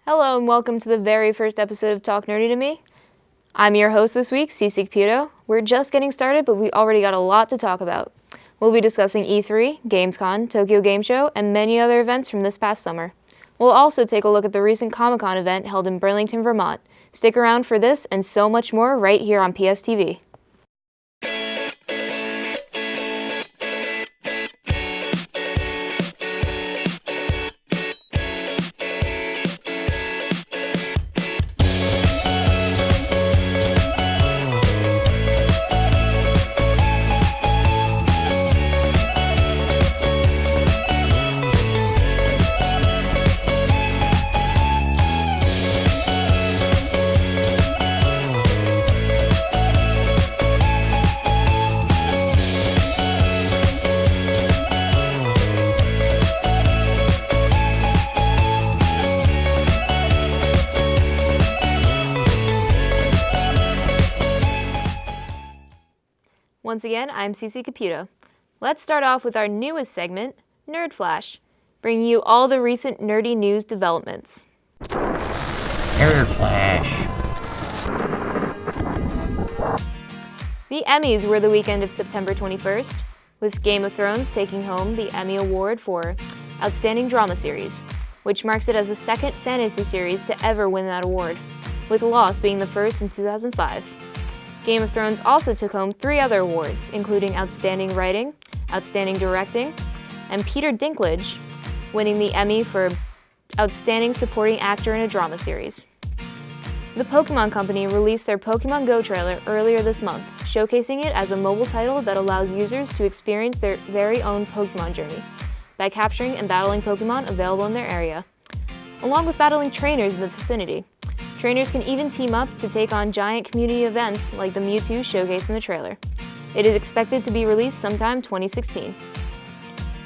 Hello and welcome to the very first episode of Talk Nerdy to Me. I'm your host this week, Cece Caputo. We're just getting started, but we already got a lot to talk about. We'll be discussing E3, Gamescom, Tokyo Game Show, and many other events from this past summer. We'll also take a look at the recent Comic-Con event held in Burlington, Vermont. Stick around for this and so much more right here on PSTV. Once again, I'm Cece Caputo. Let's start off with our newest segment, Nerd Flash, bringing you all the recent nerdy news developments. Nerd Flash. The Emmys were the weekend of September 21st, with Game of Thrones taking home the Emmy Award for Outstanding Drama Series, which marks it as the second fantasy series to ever win that award, with Lost being the first in 2005. Game of Thrones also took home 3 other awards, including Outstanding Writing, Outstanding Directing, and Peter Dinklage winning the Emmy for Outstanding Supporting Actor in a Drama Series. The Pokémon Company released their Pokémon Go trailer earlier this month, showcasing it as a mobile title that allows users to experience their very own Pokémon journey by capturing and battling Pokémon available in their area, along with battling trainers in the vicinity. Trainers can even team up to take on giant community events like the Mewtwo showcased in the trailer. It is expected to be released sometime 2016.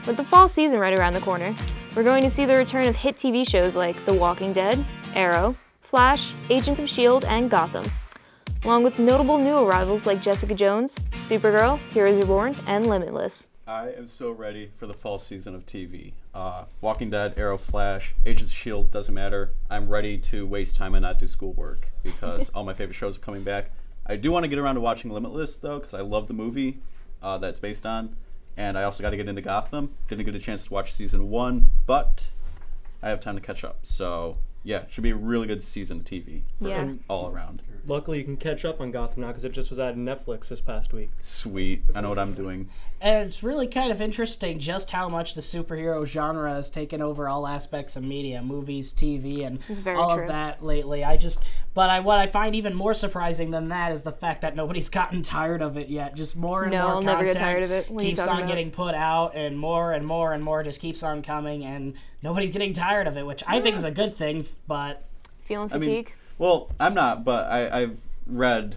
With the fall season right around the corner, we're going to see the return of hit TV shows like The Walking Dead, Arrow, Flash, Agents of S.H.I.E.L.D., and Gotham, along with notable new arrivals like Jessica Jones, Supergirl, Heroes Reborn, and Limitless. I am so ready for the fall season of TV. Walking Dead, Arrow, Flash, Agents of S.H.I.E.L.D., doesn't matter. I'm ready to waste time and not do schoolwork because all my favorite shows are coming back. I do want to get around to watching Limitless, though, because I love the movie that it's based on. And I also got to get into Gotham. Didn't get a chance to watch season 1, but I have time to catch up. So, yeah, it should be a really good season of TV all around. Luckily, you can catch up on Gotham now because it just was added to Netflix this past week. Sweet. I know what I'm doing. And it's really kind of interesting just how much the superhero genre has taken over all aspects of media, movies, TV, and all of that lately. What I find even more surprising than that is the fact that nobody's gotten tired of it yet. Just more and more I'll content never get tired of it. keeps on getting put out, and more and more and more just keeps on coming, and nobody's getting tired of it, which I think is a good thing, but... Feeling fatigue? Well, I'm not, but I've read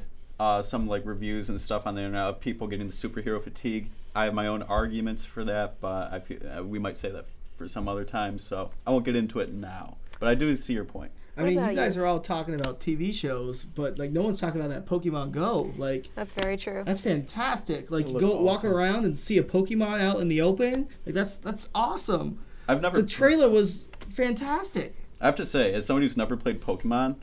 some like reviews and stuff on the internet of people getting the superhero fatigue. I have my own arguments for that, but I feel we might say that for some other time, so I won't get into it now. But I do see your point. I mean, you guys are all talking about TV shows, but like no one's talking about that Pokemon Go. Like That's very true. That's fantastic. Like you go awesome. walk around and see a Pokemon out in the open. Like that's awesome. The trailer was fantastic. I have to say, as somebody who's never played Pokemon,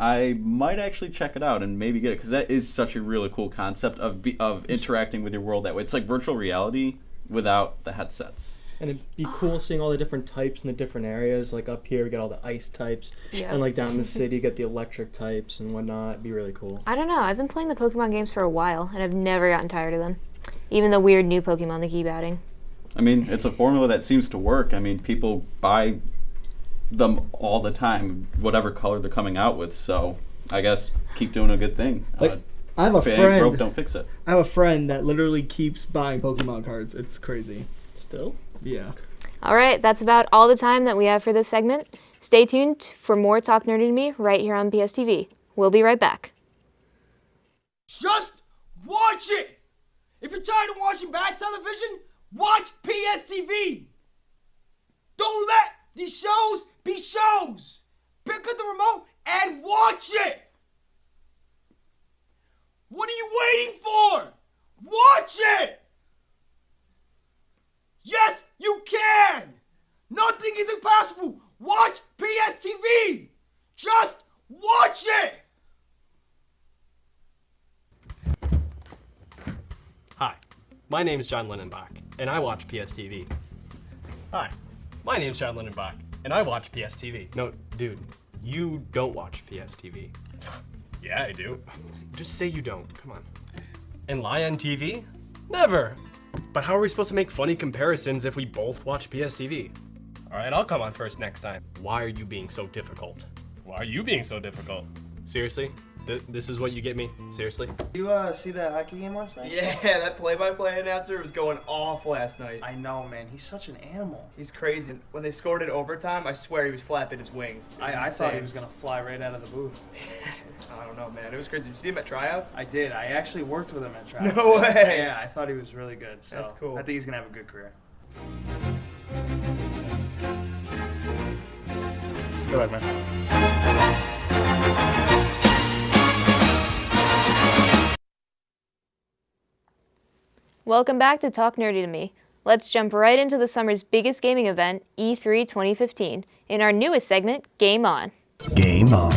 I might actually check it out and maybe get it because that is such a really cool concept of interacting with your world that way. It's like virtual reality without the headsets. And it'd be cool seeing all the different types in the different areas. Like up here, we get all the ice types. Yeah. And like down in the city, you get the electric types and whatnot. It'd be really cool. I don't know. I've been playing the Pokemon games for a while, and I've never gotten tired of them. Even the weird new Pokemon they keep adding. I mean, it's a formula that seems to work. I mean, people buy them all the time, whatever color they're coming out with. So I guess keep doing a good thing. Like, I have a if it ain't broke, friend. don't fix it. I have a friend that literally keeps buying Pokemon cards. It's crazy. Still? Yeah. All right, that's about all the time that we have for this segment. Stay tuned for more Talk Nerdy to Me right here on PSTV. We'll be right back. Just watch it! If you're tired of watching bad television, watch PSTV! Don't let these shows be shows! Pick up the remote and watch it! What are you waiting for? Watch it! Yes, you can! Nothing is impossible! Watch PSTV! My name's John Lindenbach, and I watch PSTV. Hi, my name's John Lindenbach, and I watch PSTV. No, dude, you don't watch PSTV. Yeah, I do. Just say you don't, come on. And lie on TV? Never. But how are we supposed to make funny comparisons if we both watch PSTV? All right, I'll come on first next time. Why are you being so difficult? Why are you being so difficult? Seriously? This is what you get me? Seriously? You see that hockey game last night? Yeah, that play-by-play announcer was going off last night. I know, man. He's such an animal. He's crazy. When they scored in overtime, I swear he was flapping his wings. I thought he was going to fly right out of the booth. I don't know, man. It was crazy. Did you see him at tryouts? I did. I actually worked with him at tryouts. No way! Yeah, I thought he was really good. So that's cool. I think he's going to have a good career. Go ahead, man. Welcome back to Talk Nerdy to Me. Let's jump right into the summer's biggest gaming event, E3 2015, in our newest segment, Game On. Game On.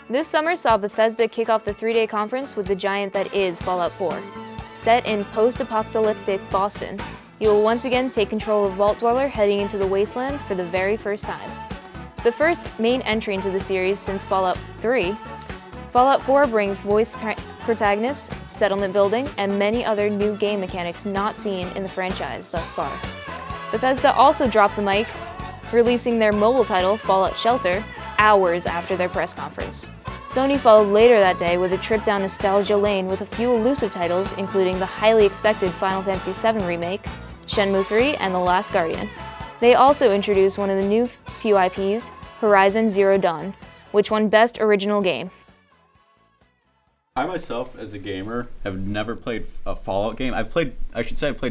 This summer saw Bethesda kick off the 3-day conference with the giant that is Fallout 4. Set in post-apocalyptic Boston, you will once again take control of Vault Dweller heading into the wasteland for the very first time. The first main entry into the series since Fallout 3, Fallout 4 brings voice protagonists, settlement building, and many other new game mechanics not seen in the franchise thus far. Bethesda also dropped the mic, releasing their mobile title, Fallout Shelter, hours after their press conference. Sony followed later that day with a trip down nostalgia lane with a few elusive titles, including the highly expected Final Fantasy VII Remake, Shenmue 3, and The Last Guardian. They also introduced one of the new few IPs, Horizon Zero Dawn, which won Best Original Game. I myself, as a gamer, have never played a Fallout game. I've played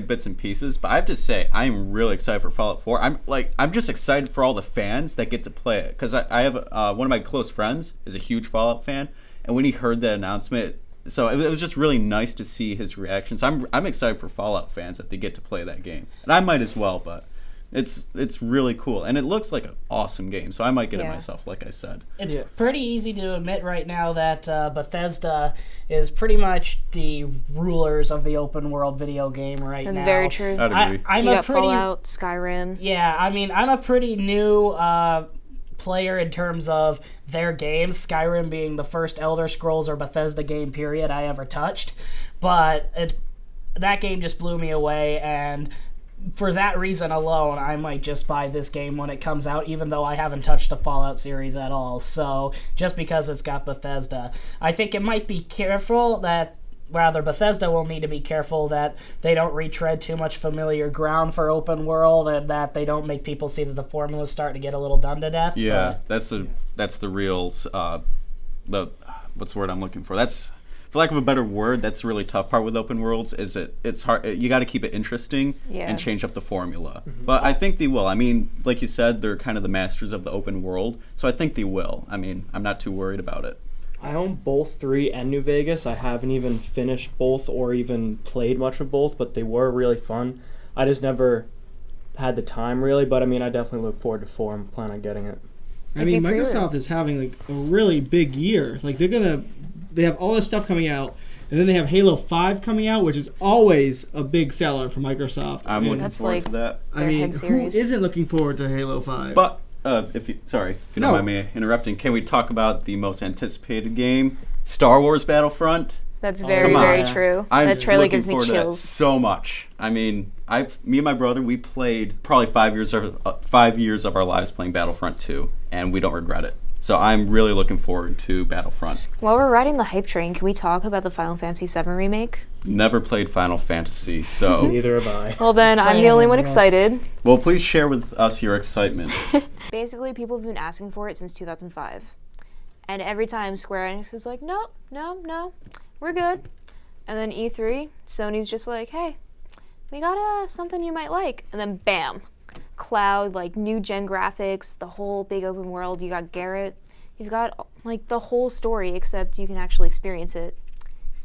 bits and pieces, but I have to say, I'm really excited for Fallout 4. I'm just excited for all the fans that get to play it. Because I have one of my close friends is a huge Fallout fan, and when he heard that announcement, so it was just really nice to see his reaction. So I'm excited for Fallout fans that they get to play that game. And I might as well, but it's really cool. And it looks like an awesome game, so I might get it myself, like I said. It's pretty easy to admit right now that Bethesda is pretty much the rulers of the open world video game right now. That's very true. I'd agree. You got Fallout, Skyrim. Yeah, I mean, I'm a pretty new player in terms of their games, Skyrim being the first Elder Scrolls or Bethesda game period I ever touched. But that game just blew me away, and for that reason alone, I might just buy this game when it comes out, even though I haven't touched the Fallout series at all. So, just because it's got Bethesda. I think it might be Bethesda will need to be careful that they don't retread too much familiar ground for open world, and that they don't make people see that the formula's starting to get a little done to death. Yeah, that's the real, what's the word I'm looking for? That's, for lack of a better word, that's the really tough part with open worlds, is it's hard. You got to keep it interesting and change up the formula. Mm-hmm. But I think they will. I mean, like you said, they're kind of the masters of the open world, so I think they will. I mean, I'm not too worried about it. I own both 3 and New Vegas. I haven't even finished both or even played much of both, but they were really fun. I just never had the time, really, but I mean, I definitely look forward to 4 and plan on getting it. I mean, Microsoft is having like a really big year. Like they have all this stuff coming out, and then they have Halo 5 coming out, which is always a big seller for Microsoft. I'm looking forward to that. I mean, who isn't looking forward to Halo 5? But if you don't mind me interrupting, can we talk about the most anticipated game, Star Wars Battlefront? That's very true. That trailer gives me chills. That so much. I mean, me and my brother, we played probably 5 years of our lives playing Battlefront 2, and we don't regret it. So I'm really looking forward to Battlefront. While we're riding the hype train, can we talk about the Final Fantasy VII Remake? Never played Final Fantasy, so... Neither have I. Well then, I'm the only one excited. Well, please share with us your excitement. Basically, people have been asking for it since 2005. And every time Square Enix is like, no, we're good. And then E3, Sony's just like, hey, we got something you might like. And then bam. Cloud, like new gen graphics, the whole big open world. You got Garrett. You've got like the whole story, except you can actually experience it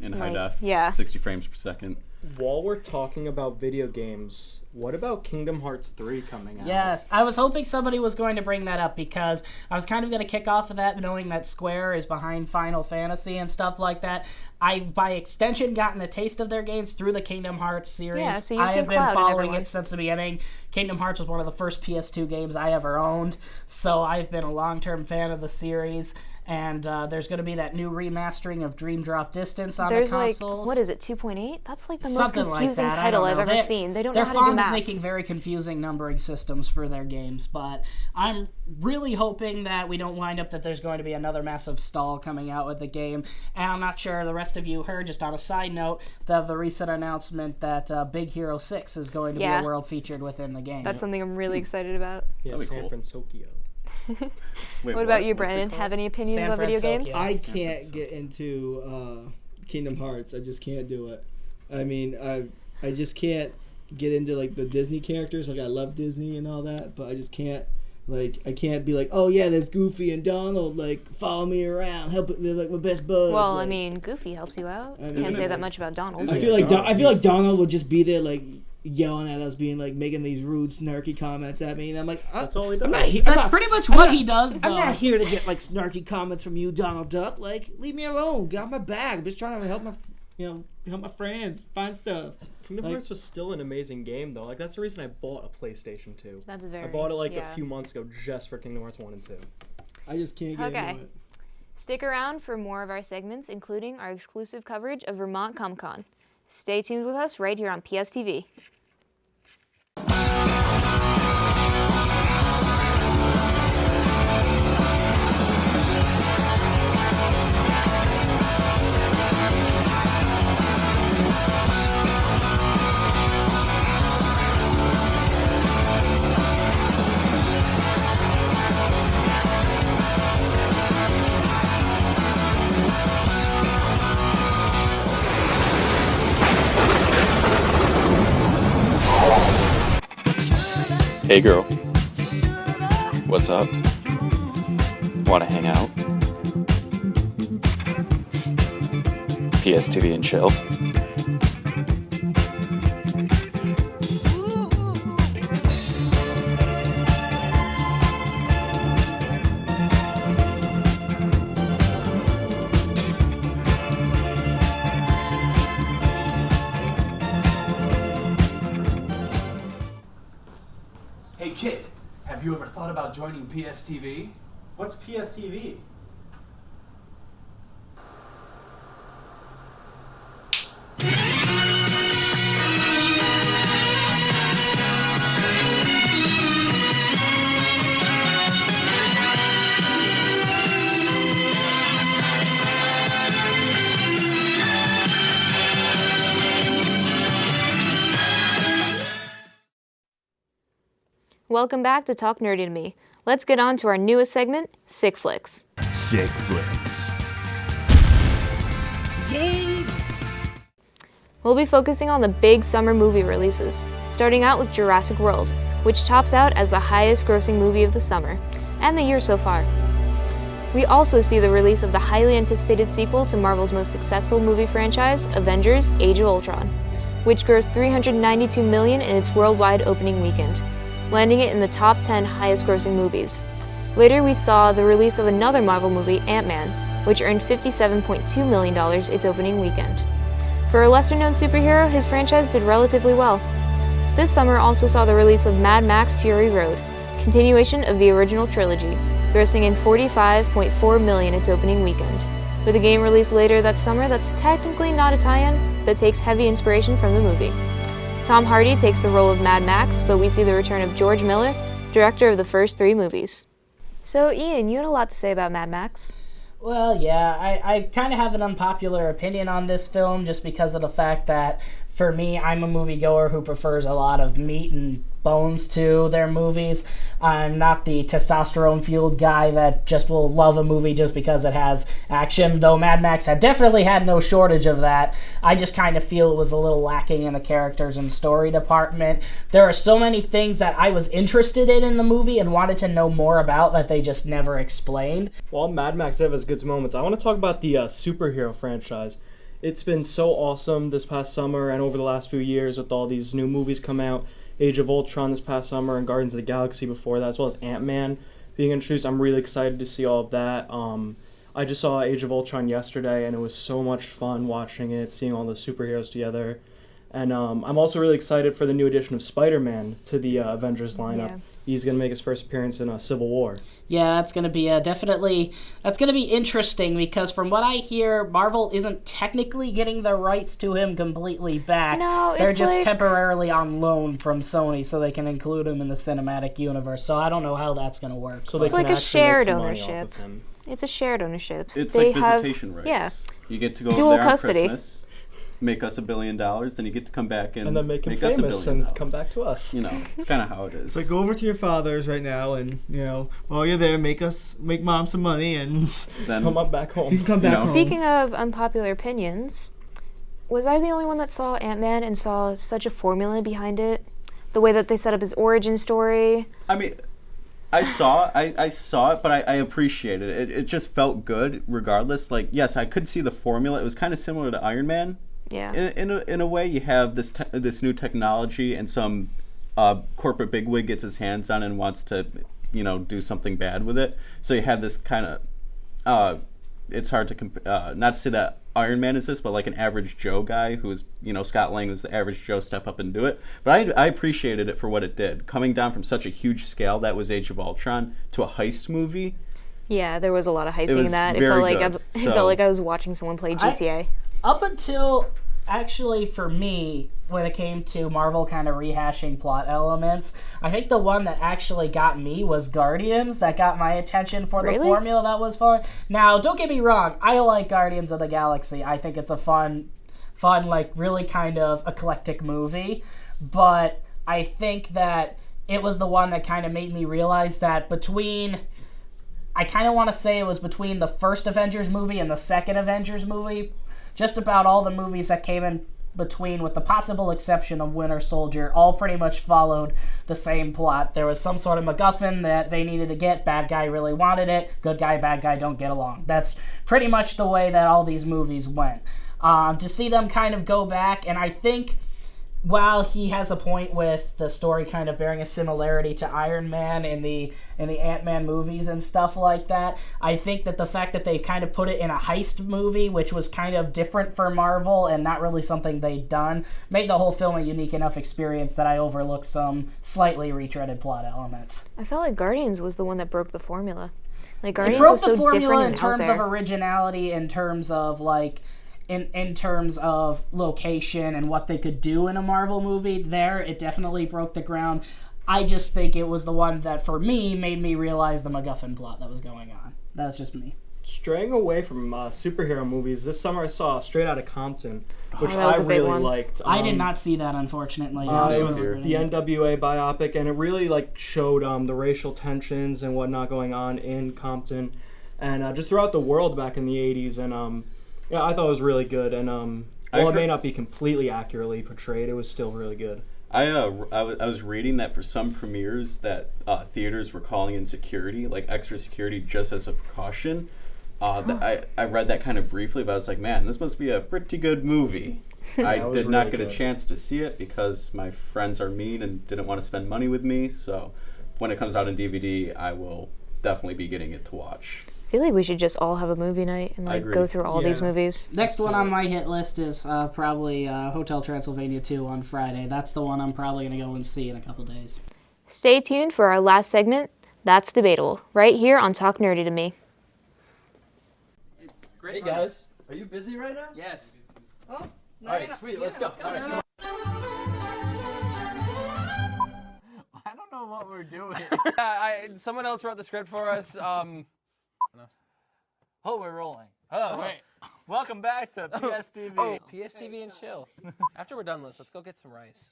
in high def. Yeah. 60 frames per second. While we're talking about video games, what about Kingdom Hearts 3 coming out? Yes, I was hoping somebody was going to bring that up because I was kind of going to kick off of that knowing that Square is behind Final Fantasy and stuff like that. I've, by extension, gotten a taste of their games through the Kingdom Hearts series. Yeah, so you've I seen have been Cloud following it since the beginning. Kingdom Hearts was one of the first PS2 games I ever owned, so I've been a long-term fan of the series. And there's going to be that new remastering of Dream Drop Distance on the consoles. Like, what is it, 2.8? That's like the Something most confusing like that. title I've ever seen. They don't know how to do They're fond math. of making very confusing numbering systems for their games, but I'm really hoping that we don't wind up that there's going to be another massive stall coming out with the game. And I'm not sure the rest of you heard, just on a side note, the recent announcement that Big Hero 6 is going to be a world featured within the game. That's something I'm really excited about. Yeah, San Francisco. Wait, what about you, Brandon? Have any opinions on video games? I can't get into Kingdom Hearts. I just can't do it. I mean, I just can't get into like the Disney characters. Like I love Disney and all that, but I just can't. Like I can't be like, oh yeah, there's Goofy and Donald. Like follow me around, help. They're like my best buds. Well, like, I mean, Goofy helps you out. Can't say that much about Donald. I feel like Donald would just be there like yelling at us, being like making these rude, snarky comments at me, and I'm like, that's all he does. That's pretty much what he does. Though. I'm not here to get like snarky comments from you, Donald Duck. Like, leave me alone. Get off my bag. I'm just trying to help my friends find stuff. Kingdom Hearts was still an amazing game though. Like that's the reason I bought a PlayStation 2. That's very. I bought it like a few months ago just for Kingdom Hearts 1 and 2. I just can't get into it. Stick around for more of our segments, including our exclusive coverage of Vermont Comic-Con. Stay tuned with us right here on PSTV. Hey girl, what's up? Wanna hang out? PSTV and chill? Hey kid, have you ever thought about joining PSTV? What's PSTV? Welcome back to Talk Nerdy to Me. Let's get on to our newest segment, Sick Flicks. Sick Flicks. We'll be focusing on the big summer movie releases, starting out with Jurassic World, which tops out as the highest grossing movie of the summer, and the year so far. We also see the release of the highly anticipated sequel to Marvel's most successful movie franchise, Avengers: Age of Ultron, which grossed $392 million in its worldwide opening weekend, landing it in the top 10 highest grossing movies. Later we saw the release of another Marvel movie, Ant-Man, which earned $57.2 million its opening weekend. For a lesser-known superhero, his franchise did relatively well. This summer also saw the release of Mad Max Fury Road, continuation of the original trilogy, grossing in $45.4 million its opening weekend, with a game released later that summer that's technically not a tie-in, but takes heavy inspiration from the movie. Tom Hardy takes the role of Mad Max, but we see the return of George Miller, director of the first 3 movies. So, Ian, you had a lot to say about Mad Max. Well, yeah, I kind of have an unpopular opinion on this film just because of the fact that, for me, I'm a moviegoer who prefers a lot of meat and bones to their movies. I'm not the testosterone-fueled guy that just will love a movie just because it has action, though Mad Max had definitely had no shortage of that. I just kind of feel it was a little lacking in the characters and story department. There are so many things that I was interested in the movie and wanted to know more about that they just never explained. While Mad Max has its good moments, I want to talk about the superhero franchise. it's been so awesome this past summer and over the last few years with all these new movies come out. Age of Ultron this past summer and Guardians of the Galaxy before that, as well as Ant-Man being introduced. I'm really excited to see all of that. I just saw Age of Ultron yesterday, and it was so much fun watching it, seeing all the superheroes together. And I'm also really excited for the new addition of Spider-Man to the Avengers lineup. Yeah. He's going to make his first appearance in Civil War. Yeah, that's going to be that's going to be interesting because from what I hear, Marvel isn't technically getting the rights to him completely back. No, they're just temporarily on loan from Sony so they can include him in the cinematic universe. So I don't know how that's going to work. So it's like a shared ownership. It's a shared ownership. It's like visitation rights. Yeah. You get to go Dual over there custody. on Christmas. Make us $1 billion, then you get to come back and then make him us famous $1 billion. and come back to us. You know, it's kind of how it is. So go over to your father's right now, and while you're there, make mom some money, and then come up back home. You can come back home. Speaking of unpopular opinions, was I the only one that saw Ant-Man and saw such a formula behind it? The way that they set up his origin story. I mean, I saw it, but I appreciated it. It just felt good, regardless. Like, yes, I could see the formula. It was kind of similar to Iron Man. Yeah. In a way, you have this new technology, and some corporate bigwig gets his hands on it and wants to, do something bad with it. So you have this kind of. It's hard to not to say that Iron Man is this, but like an average Joe guy who's, Scott Lang was the average Joe, step up and do it. But I appreciated it for what it did. Coming down from such a huge scale that was Age of Ultron to a heist movie. Yeah, there was a lot of heisting in that. It felt like I was watching someone play GTA. Up until, actually, for me, when it came to Marvel kind of rehashing plot elements, I think the one that actually got me was Guardians. That got my attention for the formula that was fun. Now, don't get me wrong. I like Guardians of the Galaxy. I think it's a fun, like, really kind of eclectic movie. But I think that it was the one that kind of made me realize that I kind of want to say it was between the first Avengers movie and the second Avengers movie. Just about all the movies that came in between, with the possible exception of Winter Soldier, all pretty much followed the same plot. There was some sort of MacGuffin that they needed to get. Bad guy really wanted it. Good guy, bad guy don't get along. That's pretty much the way that all these movies went. To see them kind of go back, and I think while he has a point with the story kind of bearing a similarity to Iron Man in the Ant-Man movies and stuff like that, I think that the fact that they kind of put it in a heist movie, which was kind of different for Marvel and not really something they'd done, made the whole film a unique enough experience that I overlooked some slightly retreaded plot elements. I felt like Guardians was the one that broke the formula. Like, Guardians was so different and out there. It broke the formula in terms of originality, in terms of, like, in terms of location and what they could do in a Marvel movie. There, it definitely broke the ground. I just think it was the one that, for me, made me realize the MacGuffin plot that was going on. That's just me. Straying away from superhero movies, this summer I saw Straight Outta Compton, which I really liked. I did not see that, unfortunately. It was the NWA biopic, and it really showed the racial tensions and whatnot going on in Compton, and just throughout the world back in the 80s, and yeah, I thought it was really good, and while it may not be completely accurately portrayed, it was still really good. I was reading that for some premieres that theaters were calling in security, like extra security, just as a precaution. I read that kind of briefly, but I was like, man, this must be a pretty good movie. I did not get a chance to see it because my friends are mean and didn't want to spend money with me. So when it comes out on DVD, I will definitely be getting it to watch. I feel like we should just all have a movie night and go through all these movies. Next one on my hit list is probably Hotel Transylvania 2 on Friday. That's the one I'm probably going to go and see in a couple days. Stay tuned for our last segment, That's Debatable, right here on Talk Nerdy to Me. It's great. Hey guys, are you busy right now? Yes. Oh, no, all right, sweet. Let's go. All right, come on. I don't know what we're doing. Someone else wrote the script for us. Oh, we're rolling. Oh, wait. Welcome back to PSTV. Oh, PSTV and chill. After we're done with this, let's go get some rice.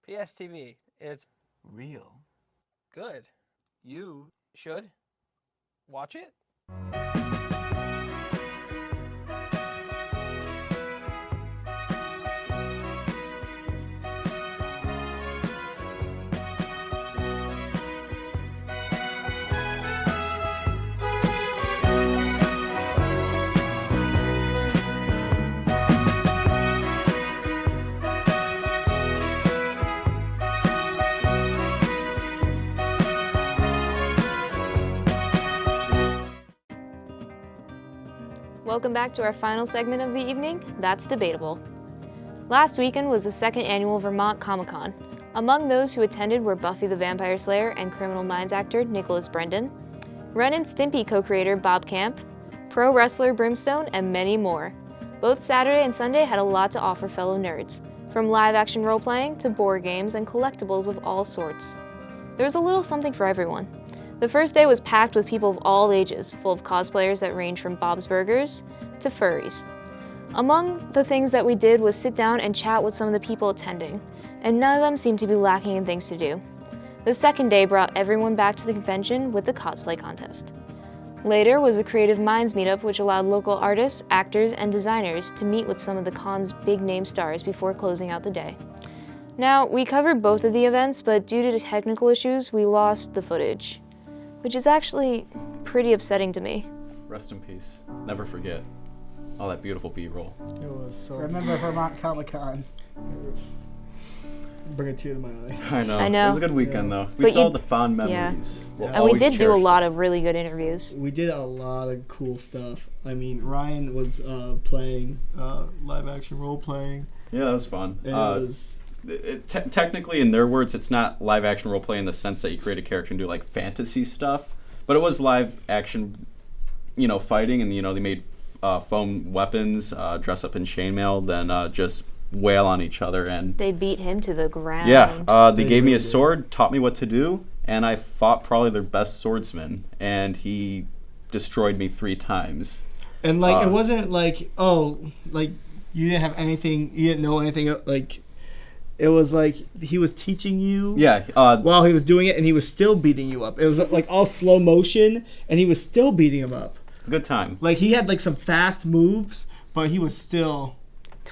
PSTV, it's real. Good. You should watch it. welcome back to our final segment of the evening, That's Debatable. Last weekend was the second annual Vermont Comic-Con. Among those who attended were Buffy the Vampire Slayer and Criminal Minds actor Nicholas Brendon, Ren and Stimpy co-creator Bob Camp, pro wrestler Brimstone, and many more. Both Saturday and Sunday had a lot to offer fellow nerds, from live-action role-playing to board games and collectibles of all sorts. There was a little something for everyone. The first day was packed with people of all ages, full of cosplayers that range from Bob's Burgers to furries. Among the things that we did was sit down and chat with some of the people attending, and none of them seemed to be lacking in things to do. The second day brought everyone back to the convention with the cosplay contest. Later was a Creative Minds meetup, which allowed local artists, actors, and designers to meet with some of the con's big-name stars before closing out the day. Now, we covered both of the events, but due to technical issues, we lost the footage, which is actually pretty upsetting to me. Rest in peace. Never forget all that beautiful B-roll. It was so. Remember Vermont Comic-Con. Bring a tear to my eye. I know. I know. It was a good weekend, though. We But saw you- the fond yeah. memories. We'll And we always did do a cherish lot of really good interviews. We did a lot of cool stuff. I mean, Ryan was playing live action role playing. Yeah, that was fun. And it was. Technically, in their words, it's not live action role play in the sense that you create a character and do like fantasy stuff, but it was live action, fighting, and they made foam weapons, dress up in chainmail, then just wail on each other, and They beat him to the ground. yeah, they gave me a sword, taught me what to do, and I fought probably their best swordsman, and he destroyed me 3 times. And it wasn't like you didn't have anything, you didn't know anything. It was like he was teaching you. Yeah. While he was doing it, and he was still beating you up. It was like all slow motion, and he was still beating him up. It's a good time. Like he had some fast moves, but he was still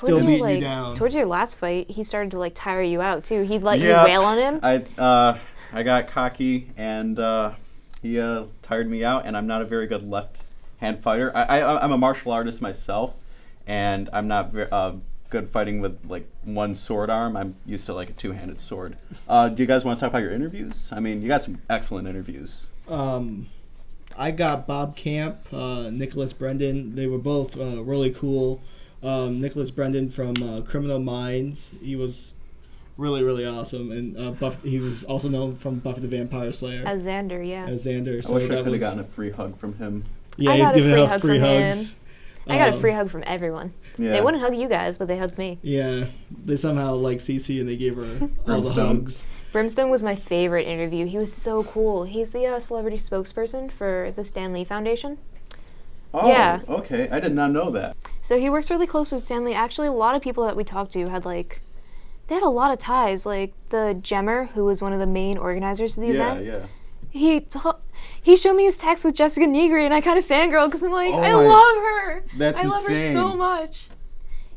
beating you down. Towards your last fight, he started to tire you out too. He'd let you wail on him. I got cocky, and he tired me out, and I'm not a very good left hand fighter. I'm a martial artist myself, and I'm not good fighting with one sword arm. I'm used to a 2-handed sword. Do you guys want to talk about your interviews? I mean, you got some excellent interviews. I got Bob Camp, Nicholas Brendon. They were both really cool. Nicholas Brendon from Criminal Minds. He was really, really awesome. And he was also known from Buffy the Vampire Slayer. As Xander, yeah. As Xander. I wish I could have gotten a free hug from him. Yeah, he's giving out free hugs. I got a free hug from everyone. Yeah. They wouldn't hug you guys, but they hugged me. Yeah, they somehow like Cece, and they gave her all the hugs. Brimstone was my favorite interview. He was so cool. He's the celebrity spokesperson for the Stan Lee Foundation. Oh, yeah. Okay. I did not know that. So he works really close with Stan Lee. Actually, a lot of people that we talked to had they had a lot of ties. Like the Gemmer, who was one of the main organizers of the event. Yeah. He showed me his text with Jessica Negri, and I kind of fangirled because I'm like, I love her. That's I love her so much.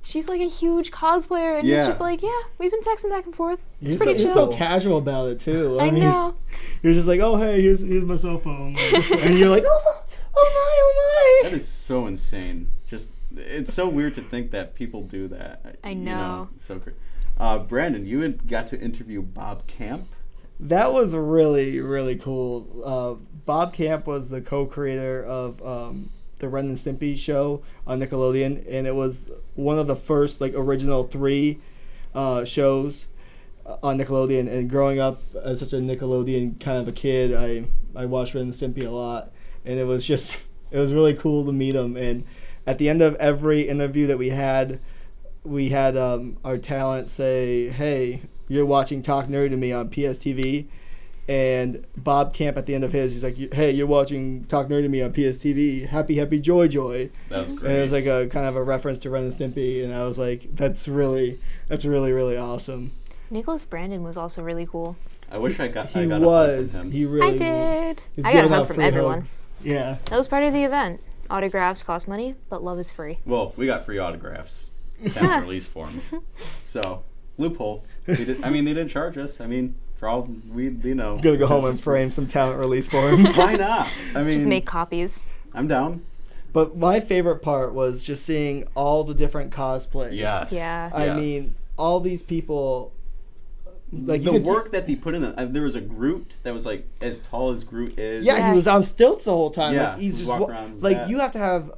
She's a huge cosplayer, and he's just we've been texting back and forth. It's pretty chill. You're so casual about it too. I mean, know. You're just like, oh hey, here's my cell phone, and you're like, oh my. That is so insane. It's so weird to think that people do that. I know. So great. Brandon, you had got to interview Bob Camp. That was really, really cool. Bob Camp was the co-creator of the Ren and Stimpy show on Nickelodeon, and it was one of the first original 3 shows on Nickelodeon. And growing up as such a Nickelodeon kind of a kid, I watched Ren and Stimpy a lot, and it was really cool to meet him. And at the end of every interview that we had our talent say, "Hey, you're watching Talk Nerdy to Me on PSTV," and Bob Camp at the end of his, he's like, "Hey, you're watching Talk Nerdy to Me on PSTV. Happy, happy, joy, joy." That was great. And it was a kind of a reference to Ren and Stimpy, and I was like, that's really, really awesome. Nicholas Brendon was also really cool. I wish I got. He I got was. A hug from him. He really. I did. He's I got a giving hug out from free everyone. hugs. Yeah. That was part of the event. Autographs cost money, but love is free. Well, we got free autographs, talent release forms. So loophole. They didn't charge us. I mean, for all we know. I'm gonna go home and frame some talent release forms. Why not? I mean, just make copies. I'm down. But my favorite part was just seeing all the different cosplays. Yes. Yeah. I mean, all these people. The work that they put in there was a Groot that was as tall as Groot is. Yeah, he was on stilts the whole time. Yeah, he's just walk around you have to have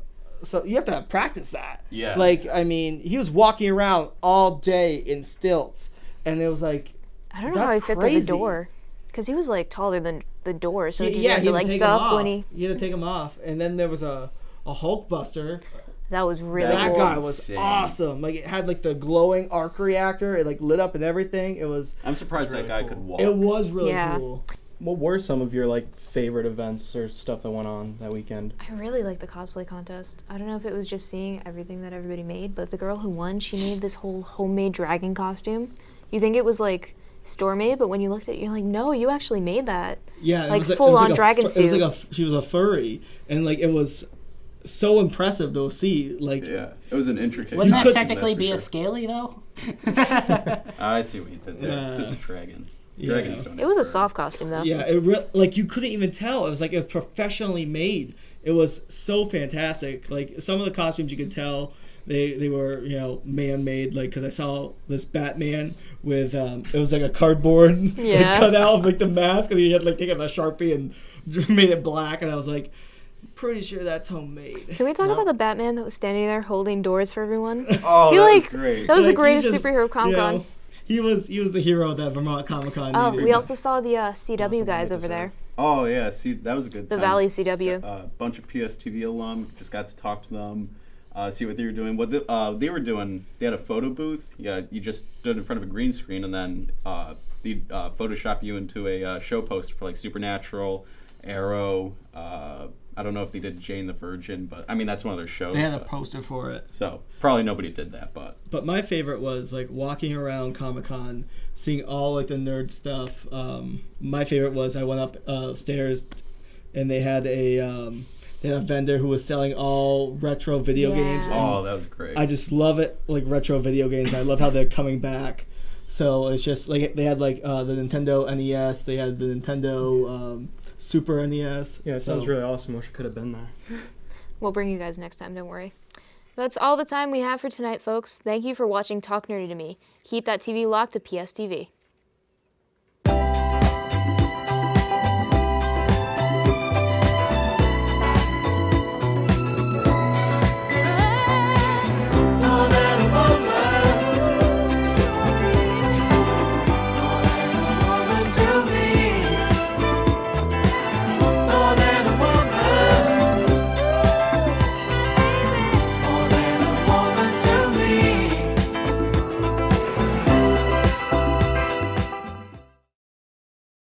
so you have to practice that. Yeah. Like, I mean, he was walking around all day in stilts, and it was like, I don't know how he fit through the door, because he was like taller than the door, so he had to like duck when he. He had to take him off, and then there was a Hulkbuster. That was really that cool. guy was awesome. Like, it had like the glowing arc reactor. It like lit up and everything. It was. I'm surprised that guy could walk. It was really cool. What were some of your like favorite events or stuff that went on that weekend? I really liked the cosplay contest. I don't know if it was just seeing everything that everybody made, but the girl who won, she made this whole homemade dragon costume. You think it was like store made, but when you looked at it, you're like, no, you actually made that. Yeah, like full on dragon suit. It was like she was a furry, and like it was so impressive to see. Like, yeah, it was an intricate. Wouldn't that technically be a scaly though? I see what you did there. It's a dragon. Dragons don't. It was a soft costume though. Yeah, like you couldn't even tell. It was like it was professionally made. It was so fantastic. Like some of the costumes you could tell they were man-made. Like because I saw this Batman with it was like a cardboard cut out of like the mask, and he had like taken a Sharpie and made it black, and I was like, pretty sure that's homemade. Can we talk about the Batman that was standing there holding doors for everyone? Oh, that was great. That was the greatest superhero Comic-Con. He was the hero that Vermont Comic-Con needed. We also saw the CW guys over there. Oh yeah, see that was a good time. The Valley CW. A bunch of PSTV alum, just got to talk to them, see what they were doing. What they were doing, they had a photo booth. Yeah, you just stood in front of a green screen, and then they'd Photoshop you into a show poster for like Supernatural, Arrow. I don't know if they did Jane the Virgin, but I mean that's one of their shows. They had a poster for it. So probably nobody did that, but. But my favorite was like walking around Comic-Con, seeing all like the nerd stuff. My favorite was I went up stairs, and they had a vendor who was selling all retro video games. Oh, that was great. I just love it, like retro video games. I love how they're coming back. So it's just like they had like the Nintendo NES, they had the Nintendo Super NES. Yeah, it sounds really awesome. Wish I could have been there. We'll bring you guys next time, don't worry. That's all the time we have for tonight, folks. Thank you for watching Talk Nerdy to Me. Keep that TV locked to PSTV.